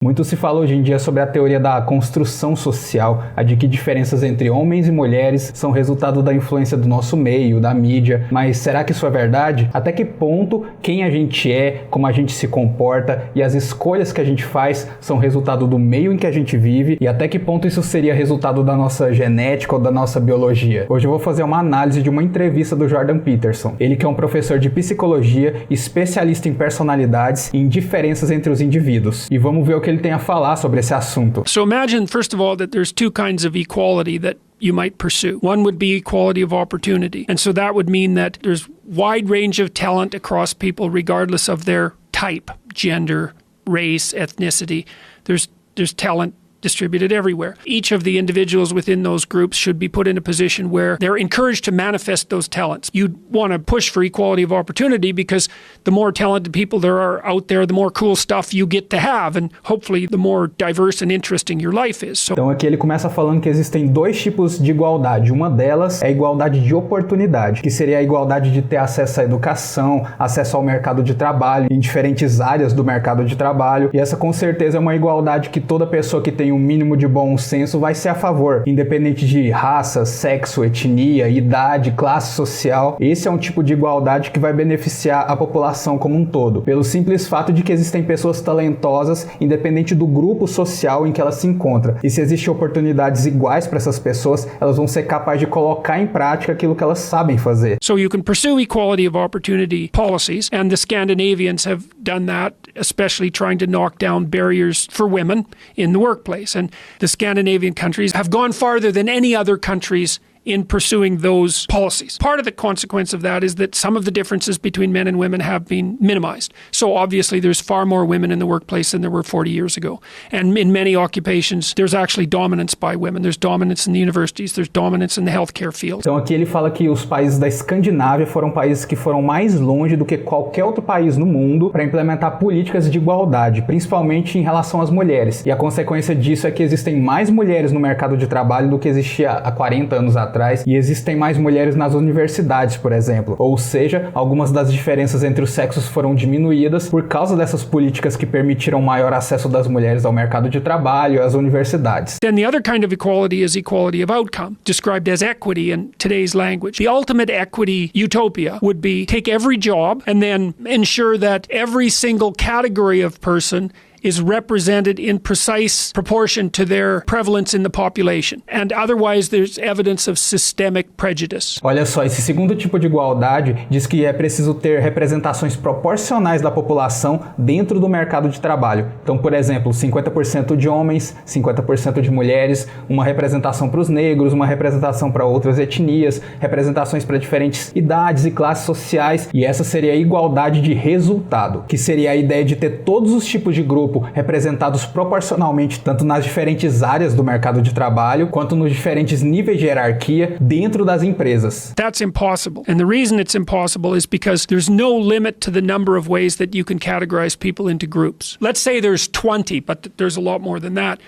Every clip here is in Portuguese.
Muito se fala hoje em dia sobre a teoria da construção social, a de que diferenças entre homens e mulheres são resultado da influência do nosso meio, da mídia, mas será que isso é verdade? Até que ponto quem a gente é, como a gente se comporta e as escolhas que a gente faz são resultado do meio em que a gente vive e até que ponto isso seria resultado da nossa genética ou da nossa biologia? Hoje eu vou fazer uma análise de uma entrevista do Jordan Peterson, ele que é um professor de psicologia, especialista em personalidades e em diferenças entre os indivíduos. E vamos ver o que ele tem a falar sobre esse assunto. So imagine, first of all, that there's two kinds of equality that you might pursue. One would be equality of opportunity. And so that would mean that there's wide range of talent across people regardless of their type, gender, race, ethnicity. There's talent distributed everywhere. Each of the individuals within those groups should be put in a position where they're encouraged to manifest those talents. You'd want to push for equality of opportunity because the more talented people there are out there, the more cool stuff you get to have, and hopefully the more diverse and interesting your life is. Então aqui ele começa falando que existem dois tipos de igualdade. Uma delas é a igualdade de oportunidade, que seria a igualdade de ter acesso à educação, acesso ao mercado de trabalho, em diferentes áreas do mercado de trabalho. E essa com certeza é uma igualdade que toda pessoa que tem um mínimo de bom senso vai ser a favor, independente de raça, sexo, etnia, idade, classe social. Esse é um tipo de igualdade que vai beneficiar a população como um todo, pelo simples fato de que existem pessoas talentosas, independente do grupo social em que ela se encontra. E se existem oportunidades iguais para essas pessoas, elas vão ser capazes de colocar em prática aquilo que elas sabem fazer. So you can pursue equality of opportunity policies, and the Scandinavians have done that, especially trying to knock down barriers for women in the workplace. And the Scandinavian countries have gone farther than any other countries in pursuing those policies. Part of the consequence of that is that some of the differences between men and women have been minimized. So obviously there's far more women in the workplace than there were 40 years ago. And in many occupations, there's actually dominance by women. There's dominance in the universities, there's dominance in the healthcare field. Então aqui ele fala que os países da Escandinávia foram países que foram mais longe do que qualquer outro país no mundo para implementar políticas de igualdade, principalmente em relação às mulheres. E a consequência disso é que existem mais mulheres no mercado de trabalho do que existia há 40 anos atrás. E existem mais mulheres nas universidades, por exemplo. Ou seja, algumas das diferenças entre os sexos foram diminuídas por causa dessas políticas que permitiram maior acesso das mulheres ao mercado de trabalho e às universidades. Then the other kind of equality is equality of outcome, described as equity in today's language. The ultimate equity utopia would be take every job and then ensure that every single category of person is represented in precise proportion to their prevalence in the population. And otherwise there's evidence of systemic prejudice. Olha só, esse segundo tipo de igualdade diz que é preciso ter representações proporcionais da população dentro do mercado de trabalho. Então, por exemplo, 50% de homens, 50% de mulheres, uma representação para os negros, uma representação para outras etnias, representações para diferentes idades e classes sociais, e essa seria a igualdade de resultado, que seria a ideia de ter todos os tipos de grupos representados proporcionalmente tanto nas diferentes áreas do mercado de trabalho quanto nos diferentes níveis de hierarquia dentro das empresas. That's impossible. And the reason it's impossible is because there's no limit to the number of ways that you can categorize people into groups. Let's say there's 20, but there's a lot more than that.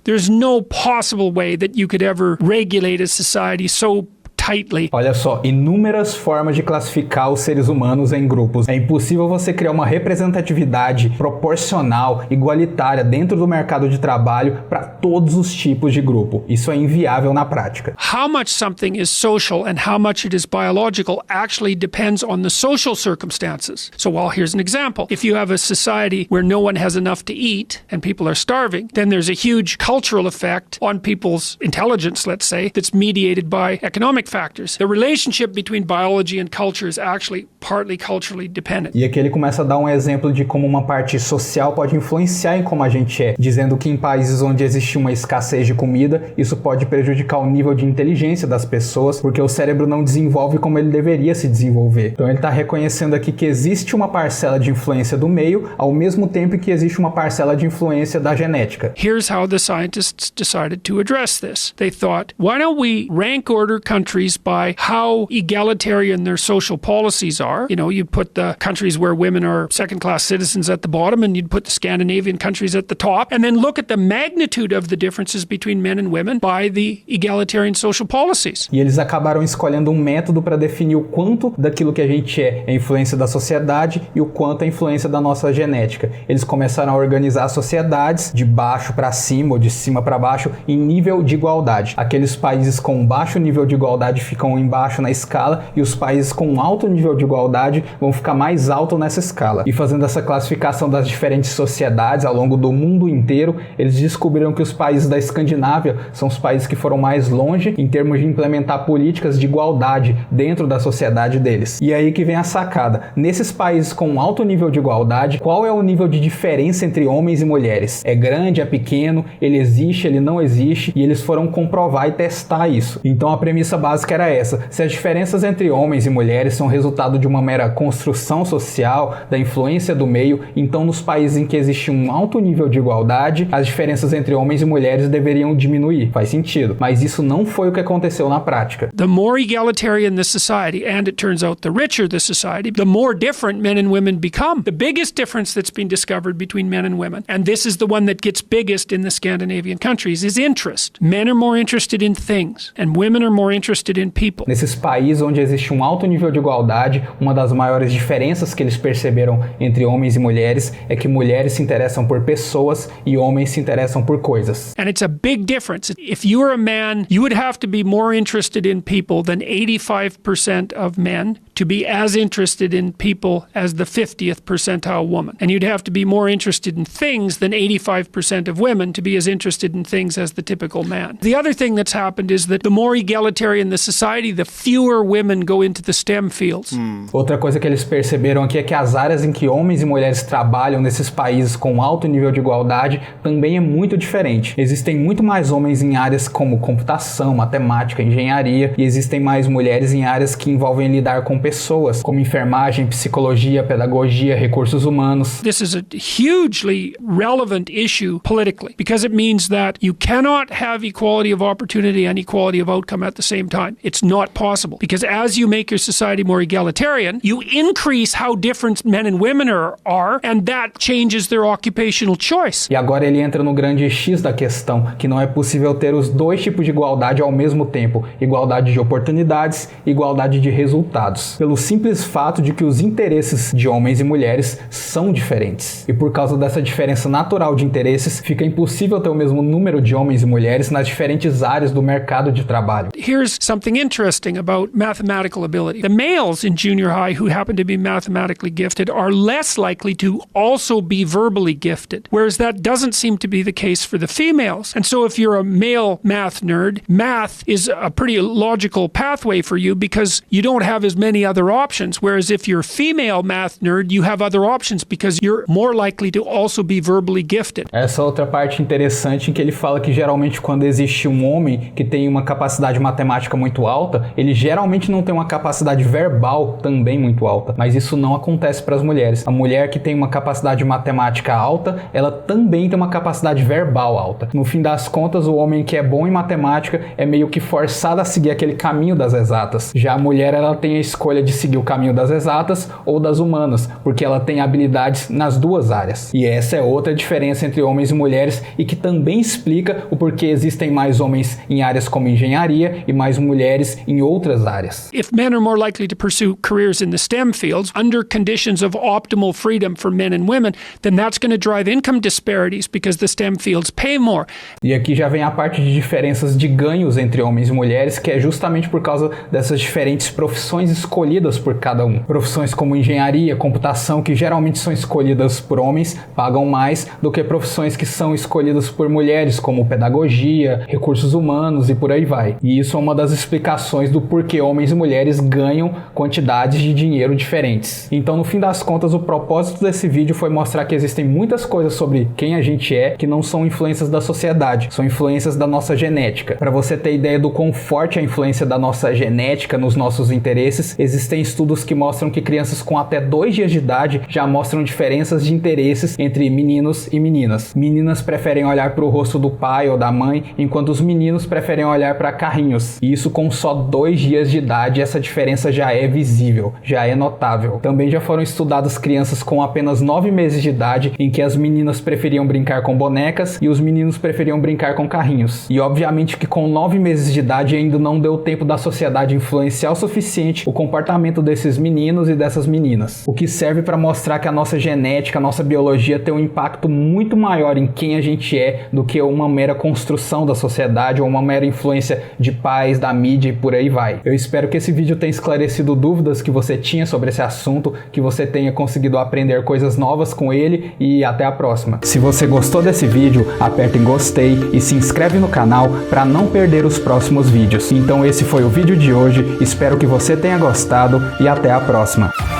There's no possible way that you could ever regulate a society so tightly. Olha só, inúmeras formas de classificar os seres humanos em grupos. É impossível você criar uma representatividade proporcional, igualitária dentro do mercado de trabalho para todos os tipos de grupo. Isso é inviável na prática. How much something is social and how much it is biological actually depends on the social circumstances. So, well, here's an example. If you have a society where no one has enough to eat and people are starving, then there's a huge cultural effect on people's intelligence, let's say, that's mediated by economic factors. The relationship between biology and culture is actually partly culturally dependent. E aqui ele começa a dar um exemplo de como uma parte social pode influenciar em como a gente é, dizendo que em países onde existe uma escassez de comida, isso pode prejudicar o nível de inteligência das pessoas, porque o cérebro não desenvolve como ele deveria se desenvolver. Então ele está reconhecendo aqui que existe uma parcela de influência do meio, ao mesmo tempo que existe uma parcela de influência da genética. Here's how the scientists decided to address this. They thought, why don't we rank order countries countries by how egalitarian their social policies are. You know, you put the countries where women are second-class citizens at the bottom, and you'd put the Scandinavian countries at the top, and then look at the magnitude of the differences between men and women by the egalitarian social policies. E eles acabaram escolhendo um método para definir o quanto daquilo que a gente é influência da sociedade e o quanto é influência da nossa genética. Eles começaram a organizar as sociedades de baixo para cima ou de cima para baixo em nível de igualdade. Aqueles países com baixo nível de igualdade ficam embaixo na escala e os países com alto nível de igualdade vão ficar mais alto nessa escala. E fazendo essa classificação das diferentes sociedades ao longo do mundo inteiro, eles descobriram que os países da Escandinávia são os países que foram mais longe em termos de implementar políticas de igualdade dentro da sociedade deles. E aí que vem a sacada. Nesses países com alto nível de igualdade, qual é o nível de diferença entre homens e mulheres? É grande, é pequeno, ele existe, ele não existe, e eles foram comprovar e testar isso. Então a premissa básica era essa: se as diferenças entre homens e mulheres são resultado de uma mera construção social, da influência do meio, então nos países em que existe um alto nível de igualdade, as diferenças entre homens e mulheres deveriam diminuir. Faz sentido, mas isso não foi o que aconteceu na prática. The more egalitarian the society, and it turns out the richer the society, the more different men and women become. The biggest difference that's been discovered between men and women, and this is the one that gets biggest in the Scandinavian countries, is interest. Men are more interested in things, and women are more interested in people. Nesses países onde existe um alto nível de igualdade, uma das maiores diferenças que eles perceberam entre homens e mulheres é que mulheres se interessam por pessoas e homens se interessam por coisas. And it's a big difference. If you were a man, you would have to be more interested in people than 85% of men to be as interested in people as the 50th percentile woman. And you'd have to be more interested in things than 85% of women to be as interested in things as the typical man. The other thing that's happened is that the more egalitarian the society, the fewer women go into the STEM fields. Outra coisa que eles perceberam aqui é que as áreas em que homens e mulheres trabalham nesses países com alto nível de igualdade também é muito diferente. Existem muito mais homens em áreas como computação, matemática, engenharia, e existem mais mulheres em áreas que envolvem lidar com pessoas, como enfermagem, psicologia, pedagogia, recursos humanos. This is a hugely relevant issue politically because it means that you cannot have equality of opportunity and equality of outcome at the same time. It's not possible because as you make your society more egalitarian, you increase how different men and women are and that changes their occupational choice. E agora ele entra no grande X da questão, que não é possível ter os dois tipos de igualdade ao mesmo tempo, igualdade de oportunidades e igualdade de resultados, pelo simples fato de que os interesses de homens e mulheres são diferentes. E por causa dessa diferença natural de interesses, fica impossível ter o mesmo número de homens e mulheres nas diferentes áreas do mercado de trabalho. Here's something interesting about mathematical ability. The males in junior high who happen to be mathematically gifted are less likely to also be verbally gifted, whereas that doesn't seem to be the case for the females. And so if you're a male math nerd, math is a pretty logical pathway for you because you don't have as many other options, whereas if you're a female math nerd, you have other options because you're more likely to also be verbally gifted. Essa outra parte interessante em que ele fala que geralmente quando existe um homem que tem uma capacidade matemática muito alta, ele geralmente não tem uma capacidade verbal também muito alta, mas isso não acontece para as mulheres. A mulher que tem uma capacidade matemática alta, ela também tem uma capacidade verbal alta. No fim das contas, o homem que é bom em matemática é meio que forçado a seguir aquele caminho das exatas. Já a mulher, ela tem a escolha de seguir o caminho das exatas ou das humanas, porque ela tem habilidades nas duas áreas. E essa é outra diferença entre homens e mulheres e que também explica o porquê existem mais homens em áreas como engenharia e mais mulheres em outras áreas. If men are more likely to pursue careers in the STEM fields under conditions of optimal freedom for men and women, then that's going to drive income disparities because the STEM fields pay more. E aqui já vem a parte de diferenças de ganhos entre homens e mulheres, que é justamente por causa dessas diferentes profissões escolhidas por cada um. Profissões como engenharia, computação, que geralmente são escolhidas por homens, pagam mais do que profissões que são escolhidas por mulheres, como pedagogia, recursos humanos e por aí vai. E isso é uma das explicações do porquê homens e mulheres ganham quantidades de dinheiro diferentes. Então, no fim das contas, o propósito desse vídeo foi mostrar que existem muitas coisas sobre quem a gente é que não são influências da sociedade, são influências da nossa genética. Para você ter ideia do quão forte é a influência da nossa genética nos nossos interesses, Existem estudos que mostram que crianças com até 2 dias de idade já mostram diferenças de interesses entre meninos e meninas. Meninas preferem olhar para o rosto do pai ou da mãe, enquanto os meninos preferem olhar para carrinhos. E isso com só 2 dias de idade, essa diferença já é visível, já é notável. Também já foram estudadas crianças com apenas 9 meses de idade, em que as meninas preferiam brincar com bonecas e os meninos preferiam brincar com carrinhos. E obviamente que com 9 meses de idade ainda não deu tempo da sociedade influenciar o suficiente o comportamento desses meninos e dessas meninas. O que serve para mostrar que a nossa genética, a nossa biologia tem um impacto muito maior em quem a gente é do que uma mera construção da sociedade ou uma mera influência de pais, da mídia e por aí vai. Eu espero que esse vídeo tenha esclarecido dúvidas que você tinha sobre esse assunto, que você tenha conseguido aprender coisas novas com ele e até a próxima. Se você gostou desse vídeo, aperta em gostei e se inscreve no canal para não perder os próximos vídeos. Então esse foi o vídeo de hoje, espero que você tenha gostado e até a próxima.